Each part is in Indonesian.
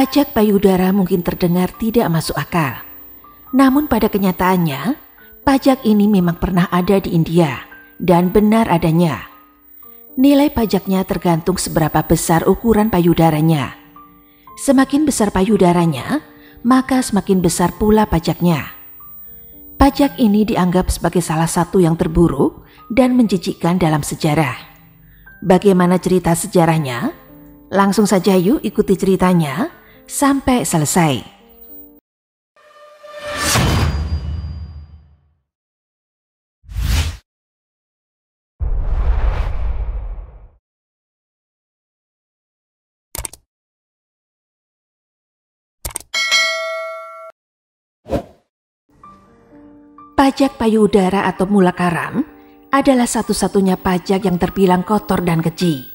Pajak payudara mungkin terdengar tidak masuk akal. Namun pada kenyataannya, pajak ini memang pernah ada di India dan benar adanya. Nilai pajaknya tergantung seberapa besar ukuran payudaranya. Semakin besar payudaranya, maka semakin besar pula pajaknya. Pajak ini dianggap sebagai salah satu yang terburuk dan menjijikkan dalam sejarah. Bagaimana cerita sejarahnya? Langsung saja yuk ikuti ceritanya sampai selesai. Pajak payudara atau mulakaram adalah satu-satunya pajak yang terbilang kotor dan keji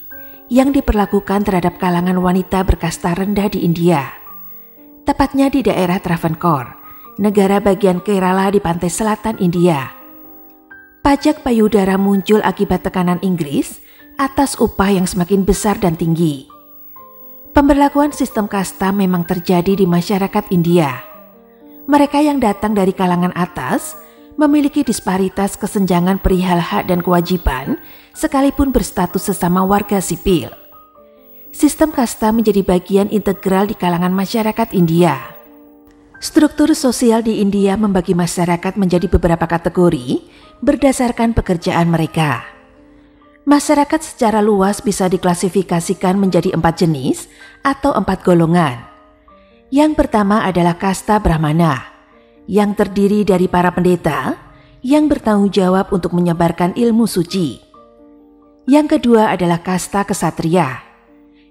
yang diperlakukan terhadap kalangan wanita berkasta rendah di India. Tepatnya di daerah Travancore, negara bagian Kerala di pantai selatan India. Pajak payudara muncul akibat tekanan Inggris atas upah yang semakin besar dan tinggi. Pemberlakuan sistem kasta memang terjadi di masyarakat India. Mereka yang datang dari kalangan atas memiliki disparitas kesenjangan perihal hak dan kewajiban sekalipun berstatus sesama warga sipil. Sistem kasta menjadi bagian integral di kalangan masyarakat India. Struktur sosial di India membagi masyarakat menjadi beberapa kategori berdasarkan pekerjaan mereka. Masyarakat secara luas bisa diklasifikasikan menjadi 4 jenis atau 4 golongan. Yang pertama adalah kasta Brahmana, yang terdiri dari para pendeta yang bertanggung jawab untuk menyebarkan ilmu suci. Yang kedua adalah kasta Ksatria.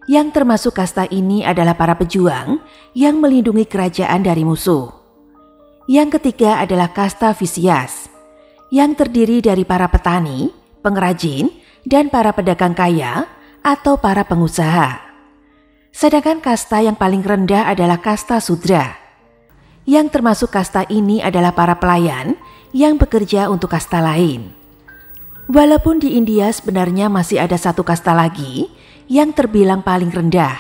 Yang termasuk kasta ini adalah para pejuang yang melindungi kerajaan dari musuh. Yang ketiga adalah kasta Vaisyas, yang terdiri dari para petani, pengrajin, dan para pedagang kaya atau para pengusaha. Sedangkan kasta yang paling rendah adalah kasta Sudra. Yang termasuk kasta ini adalah para pelayan yang bekerja untuk kasta lain. Walaupun di India sebenarnya masih ada satu kasta lagi yang terbilang paling rendah,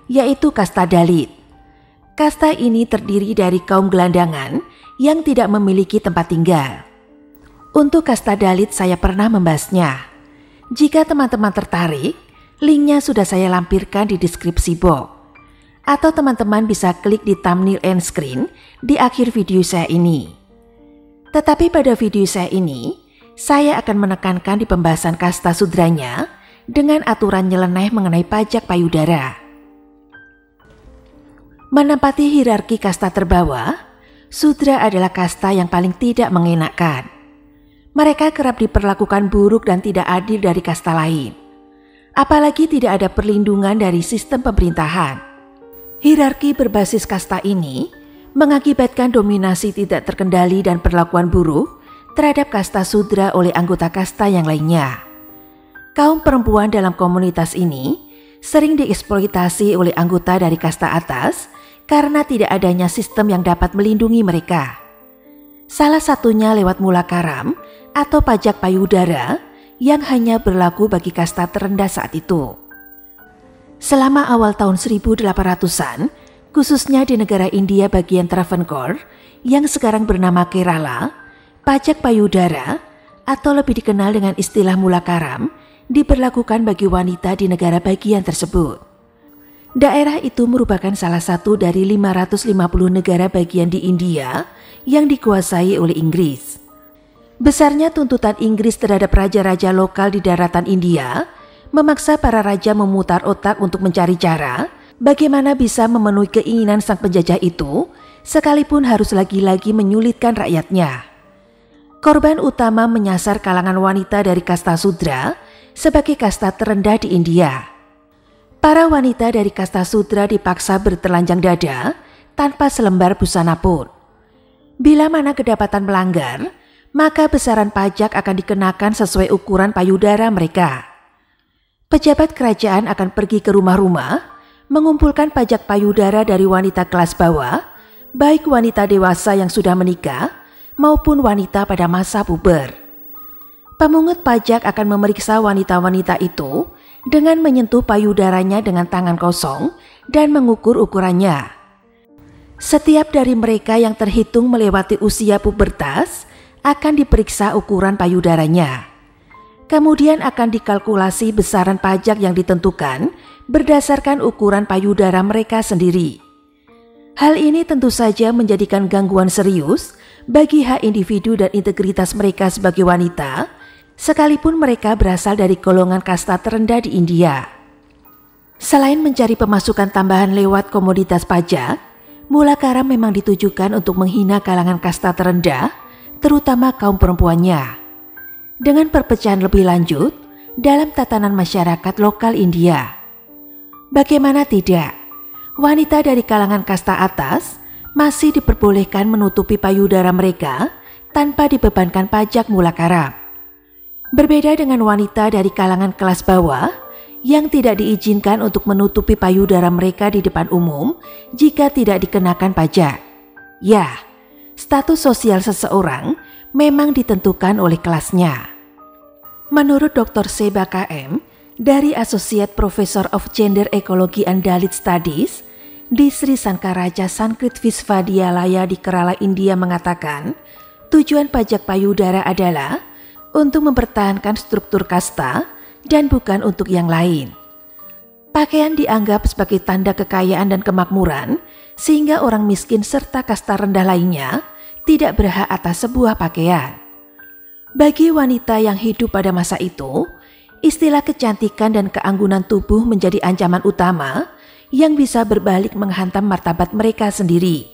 yaitu kasta Dalit. Kasta ini terdiri dari kaum gelandangan yang tidak memiliki tempat tinggal. Untuk kasta Dalit saya pernah membahasnya. Jika teman-teman tertarik, linknya sudah saya lampirkan di deskripsi box. Atau teman-teman bisa klik di thumbnail end screen di akhir video saya ini. Tetapi pada video saya ini, saya akan menekankan di pembahasan kasta sudranya dengan aturan nyeleneh mengenai pajak payudara. Menempati hierarki kasta terbawah, sudra adalah kasta yang paling tidak mengenakan. Mereka kerap diperlakukan buruk dan tidak adil dari kasta lain. Apalagi tidak ada perlindungan dari sistem pemerintahan. Hierarki berbasis kasta ini mengakibatkan dominasi tidak terkendali dan perlakuan buruk terhadap kasta sudra oleh anggota kasta yang lainnya. Kaum perempuan dalam komunitas ini sering dieksploitasi oleh anggota dari kasta atas karena tidak adanya sistem yang dapat melindungi mereka. Salah satunya lewat mulakaram atau pajak payudara yang hanya berlaku bagi kasta terendah saat itu. Selama awal tahun 1800-an, khususnya di negara India bagian Travancore yang sekarang bernama Kerala, pajak payudara atau lebih dikenal dengan istilah mulakaram diberlakukan bagi wanita di negara bagian tersebut. Daerah itu merupakan salah satu dari 550 negara bagian di India yang dikuasai oleh Inggris. Besarnya tuntutan Inggris terhadap raja-raja lokal di daratan India memaksa para raja memutar otak untuk mencari cara bagaimana bisa memenuhi keinginan sang penjajah itu, sekalipun harus lagi-lagi menyulitkan rakyatnya. Korban utama menyasar kalangan wanita dari kasta Sudra sebagai kasta terendah di India. Para wanita dari kasta Sudra dipaksa bertelanjang dada tanpa selembar busana pun. Bila mana kedapatan melanggar, maka besaran pajak akan dikenakan sesuai ukuran payudara mereka. Pejabat kerajaan akan pergi ke rumah-rumah, mengumpulkan pajak payudara dari wanita kelas bawah, baik wanita dewasa yang sudah menikah maupun wanita pada masa puber. Pemungut pajak akan memeriksa wanita-wanita itu dengan menyentuh payudaranya dengan tangan kosong dan mengukur ukurannya. Setiap dari mereka yang terhitung melewati usia pubertas akan diperiksa ukuran payudaranya. Kemudian akan dikalkulasi besaran pajak yang ditentukan berdasarkan ukuran payudara mereka sendiri. Hal ini tentu saja menjadikan gangguan serius bagi hak individu dan integritas mereka sebagai wanita, sekalipun mereka berasal dari golongan kasta terendah di India. Selain mencari pemasukan tambahan lewat komoditas pajak, Mulakaram memang ditujukan untuk menghina kalangan kasta terendah, terutama kaum perempuannya. Dengan perpecahan lebih lanjut dalam tatanan masyarakat lokal India. Bagaimana tidak? Wanita dari kalangan kasta atas masih diperbolehkan menutupi payudara mereka tanpa dibebankan pajak mulakaram. Berbeda dengan wanita dari kalangan kelas bawah yang tidak diizinkan untuk menutupi payudara mereka di depan umum jika tidak dikenakan pajak. Ya, status sosial seseorang memang ditentukan oleh kelasnya. Menurut Dr. Seba KM dari Associate Professor of Gender Ecology and Dalit Studies di Sri Sankaraja Sanskrit Visvadhyalaya di Kerala, India mengatakan, tujuan pajak payudara adalah untuk mempertahankan struktur kasta dan bukan untuk yang lain. Pakaian dianggap sebagai tanda kekayaan dan kemakmuran, sehingga orang miskin serta kasta rendah lainnya tidak berhak atas sebuah pakaian. Bagi wanita yang hidup pada masa itu, istilah kecantikan dan keanggunan tubuh menjadi ancaman utama yang bisa berbalik menghantam martabat mereka sendiri.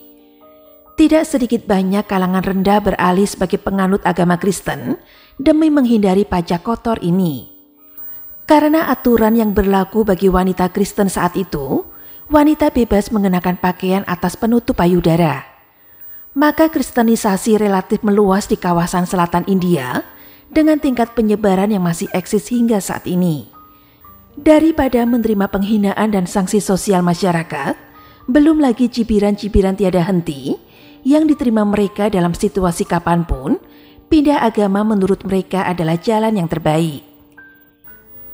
Tidak sedikit banyak kalangan rendah beralih sebagai penganut agama Kristen demi menghindari pajak kotor ini. Karena aturan yang berlaku bagi wanita Kristen saat itu, wanita bebas mengenakan pakaian atas penutup payudara. Maka kristenisasi relatif meluas di kawasan selatan India dengan tingkat penyebaran yang masih eksis hingga saat ini. Daripada menerima penghinaan dan sanksi sosial masyarakat, belum lagi cibiran-cibiran tiada henti yang diterima mereka dalam situasi kapanpun, pindah agama menurut mereka adalah jalan yang terbaik.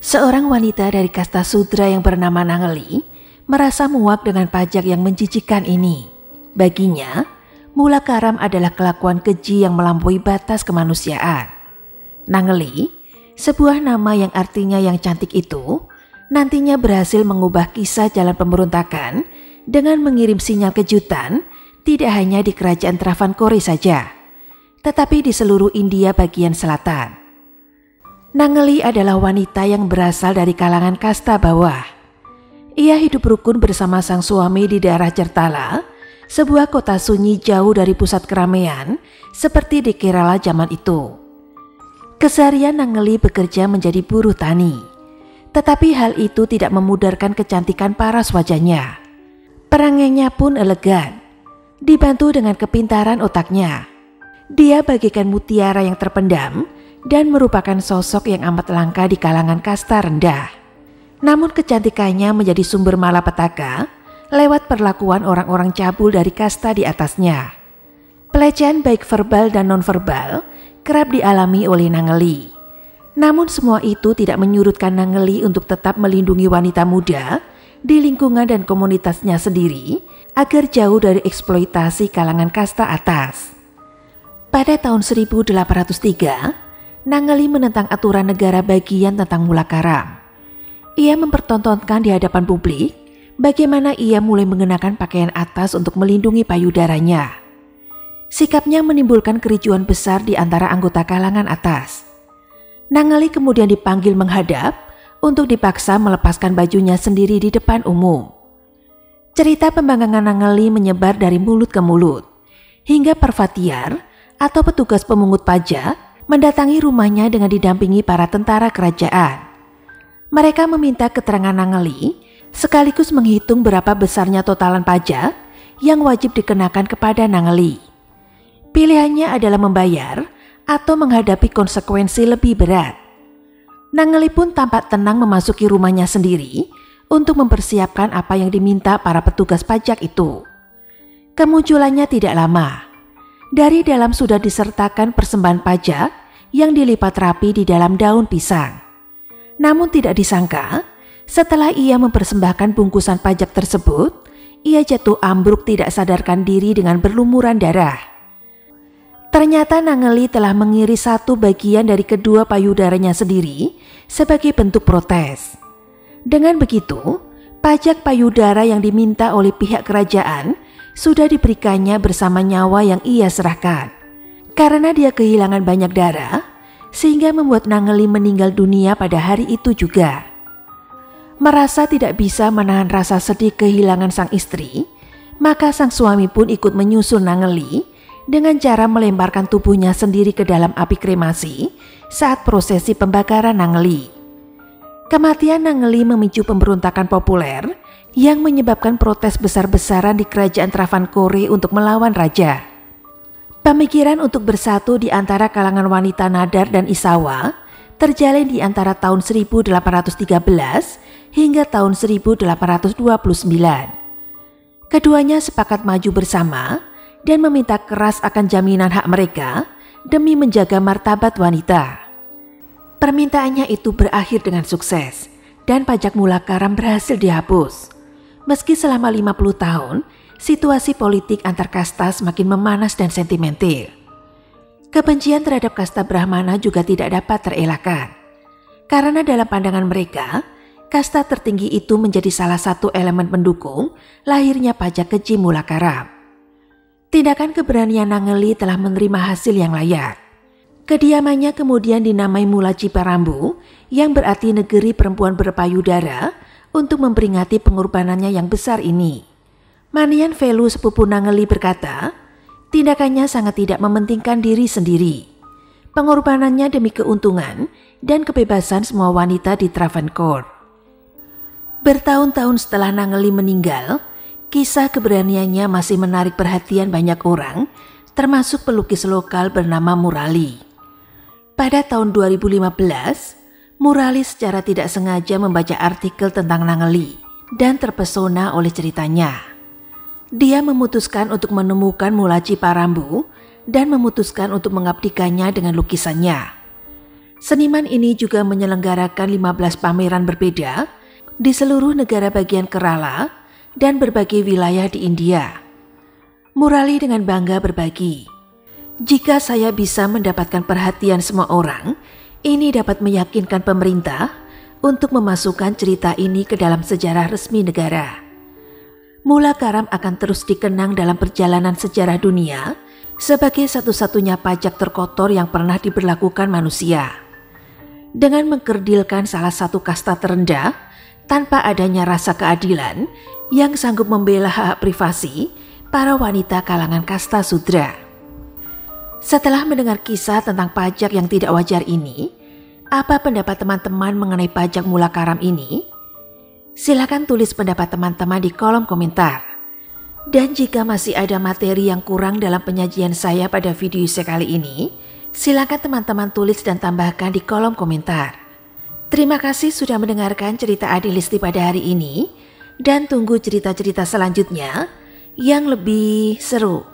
Seorang wanita dari kasta sudra yang bernama Nangeli merasa muak dengan pajak yang menjijikkan ini. Baginya, mulakaram adalah kelakuan keji yang melampaui batas kemanusiaan. Nangeli, sebuah nama yang artinya yang cantik itu, nantinya berhasil mengubah kisah jalan pemberontakan dengan mengirim sinyal kejutan tidak hanya di kerajaan Travancore saja, tetapi di seluruh India bagian selatan. Nangeli adalah wanita yang berasal dari kalangan kasta bawah. Ia hidup rukun bersama sang suami di daerah Chertala, sebuah kota sunyi jauh dari pusat keramaian seperti di Kerala zaman itu. Keseharian Nangeli bekerja menjadi buruh tani. Tetapi hal itu tidak memudarkan kecantikan paras wajahnya. Perangainya pun elegan, dibantu dengan kepintaran otaknya. Dia bagaikan mutiara yang terpendam dan merupakan sosok yang amat langka di kalangan kasta rendah. Namun kecantikannya menjadi sumber malapetaka lewat perlakuan orang-orang cabul dari kasta di atasnya. Pelecehan baik verbal dan nonverbal kerap dialami oleh Nangeli. Namun semua itu tidak menyurutkan Nangeli untuk tetap melindungi wanita muda di lingkungan dan komunitasnya sendiri agar jauh dari eksploitasi kalangan kasta atas. Pada tahun 1803, Nangeli menentang aturan negara bagian tentang mulakaram. Ia mempertontonkan di hadapan publik bagaimana ia mulai mengenakan pakaian atas untuk melindungi payudaranya. Sikapnya menimbulkan kericuan besar di antara anggota kalangan atas. Nangeli kemudian dipanggil menghadap untuk dipaksa melepaskan bajunya sendiri di depan umum. Cerita pembangkangan Nangeli menyebar dari mulut ke mulut, hingga Parvatiar atau petugas pemungut pajak mendatangi rumahnya dengan didampingi para tentara kerajaan. Mereka meminta keterangan Nangeli sekaligus menghitung berapa besarnya totalan pajak yang wajib dikenakan kepada Nangeli. Pilihannya adalah membayar atau menghadapi konsekuensi lebih berat. Nangeli pun tampak tenang memasuki rumahnya sendiri untuk mempersiapkan apa yang diminta para petugas pajak itu. Kemunculannya tidak lama. Dari dalam sudah disertakan persembahan pajak yang dilipat rapi di dalam daun pisang. Namun tidak disangka, setelah ia mempersembahkan bungkusan pajak tersebut, ia jatuh ambruk tidak sadarkan diri dengan berlumuran darah. Ternyata Nangeli telah mengiris satu bagian dari kedua payudaranya sendiri sebagai bentuk protes. Dengan begitu, pajak payudara yang diminta oleh pihak kerajaan sudah diberikannya bersama nyawa yang ia serahkan. Karena dia kehilangan banyak darah, sehingga membuat Nangeli meninggal dunia pada hari itu juga. Merasa tidak bisa menahan rasa sedih kehilangan sang istri, maka sang suami pun ikut menyusul Nangeli dengan cara melemparkan tubuhnya sendiri ke dalam api kremasi saat prosesi pembakaran Nangeli. Kematian Nangeli memicu pemberontakan populer yang menyebabkan protes besar-besaran di kerajaan Travancore untuk melawan raja. Pemikiran untuk bersatu di antara kalangan wanita Nadar dan Isawa terjalin di antara tahun 1813 hingga tahun 1829. Keduanya sepakat maju bersama dan meminta keras akan jaminan hak mereka demi menjaga martabat wanita. Permintaannya itu berakhir dengan sukses dan pajak mula karam berhasil dihapus. Meski selama 50 tahun, situasi politik antar kasta semakin memanas dan sentimental. Kebencian terhadap kasta Brahmana juga tidak dapat terelakkan. Karena dalam pandangan mereka, kasta tertinggi itu menjadi salah satu elemen pendukung lahirnya pajak keji mula karam. Tindakan keberanian Nangeli telah menerima hasil yang layak. Kediamannya kemudian dinamai Mulaji Parambu yang berarti negeri perempuan berpayudara untuk memperingati pengorbanannya yang besar ini. Manian Velu sepupu Nangeli berkata, tindakannya sangat tidak mementingkan diri sendiri. Pengorbanannya demi keuntungan dan kebebasan semua wanita di Travancore. Bertahun-tahun setelah Nangeli meninggal, kisah keberaniannya masih menarik perhatian banyak orang, termasuk pelukis lokal bernama Murali. Pada tahun 2015, Murali secara tidak sengaja membaca artikel tentang Nangeli dan terpesona oleh ceritanya. Dia memutuskan untuk menemukan Mulaji Parambu dan memutuskan untuk mengabdikannya dengan lukisannya. Seniman ini juga menyelenggarakan 15 pameran berbeda di seluruh negara bagian Kerala dan berbagai wilayah di India. Murali dengan bangga berbagi, "Jika saya bisa mendapatkan perhatian semua orang, ini dapat meyakinkan pemerintah untuk memasukkan cerita ini ke dalam sejarah resmi negara. Mula karam akan terus dikenang dalam perjalanan sejarah dunia sebagai satu-satunya pajak terkotor yang pernah diberlakukan manusia. Dengan mengkerdilkan salah satu kasta terendah tanpa adanya rasa keadilan yang sanggup membela hak privasi para wanita kalangan kasta Sudra." Setelah mendengar kisah tentang pajak yang tidak wajar ini, apa pendapat teman-teman mengenai pajak mula karam ini? Silakan tulis pendapat teman-teman di kolom komentar. Dan jika masih ada materi yang kurang dalam penyajian saya pada video sekali ini, silakan teman-teman tulis dan tambahkan di kolom komentar. Terima kasih sudah mendengarkan cerita Adilisti pada hari ini, dan tunggu cerita-cerita selanjutnya yang lebih seru.